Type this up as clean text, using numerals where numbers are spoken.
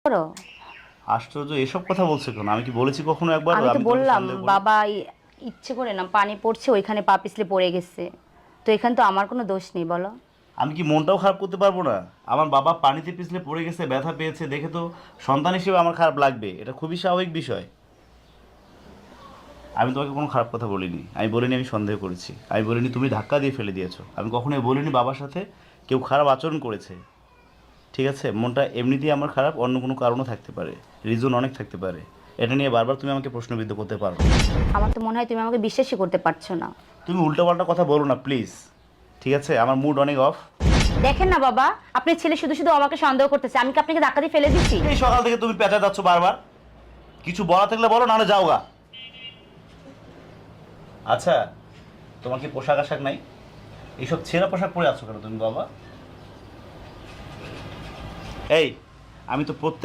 করো। আশ্চর্য, এসব কথা বলছো কেন? আমি কি বলেছি কখনো একবার আমি তো আমি তোমাকে বললাম সন্দেহ করি? বাবা ইচ্ছে করে না, পানি পড়ছে ওইখানে পা পিছলে পড়ে গেছে, তো এখানে তো আমার কোনো দোষ নেই বলো। আমি কি মনটাও খারাপ করতে পারবো না? আমার বাবা পানিতে পিছলে পড়ে গেছে, ব্যথা পেয়েছে, দেখে তো সন্তান হিসেবে আমার খারাপ লাগবে, এটা খুবই স্বাভাবিক বিষয়। আমি তোমাকে কোনো খারাপ কথা বলিনি, আমি বলিনি আমি সন্দেহ করেছি, আমি বলিনি তুমি ধাক্কা দিয়ে ফেলে দিয়েছো, আমি কখনোই বলিনি বাবার সাথে কেউ খারাপ আচরণ করেছে। ঠিক আছে, মনটা এমনিতেই আমার খারাপ, অন্য কোনো কারণও থাকতে পারে, রিজন অনেক থাকতে পারে। এটা নিয়ে বারবার তুমি আমাকে প্রশ্নবিদ্ধ করতে পারো না। আমার তো মনে হয় তুমি আমাকে বিশ্বাসই করতে পারছো না। তুমি উল্টোপাল্টা কথা বলো না প্লিজ। ঠিক আছে, আমার মুড অনেক অফ। দেখেন না বাবা, আপনার ছেলে শুধু শুধু আমাকে সন্দেহ করতেছে, আমি কি আপনাকে ধাক্কা দিয়ে ফেলে দিচ্ছি? এই সকাল থেকে তুমি পেঁচা যাচ্ছ বারবার, কিছু বলা থাকলে বলো, নাহলে যাও গা। আচ্ছা, তোমার কি পোশাক আশাক নাই? এইসব ছেঁড়া পোশাক পরে আছো কেন তুমি বাবা? এই, আমি তো প্রত্যেক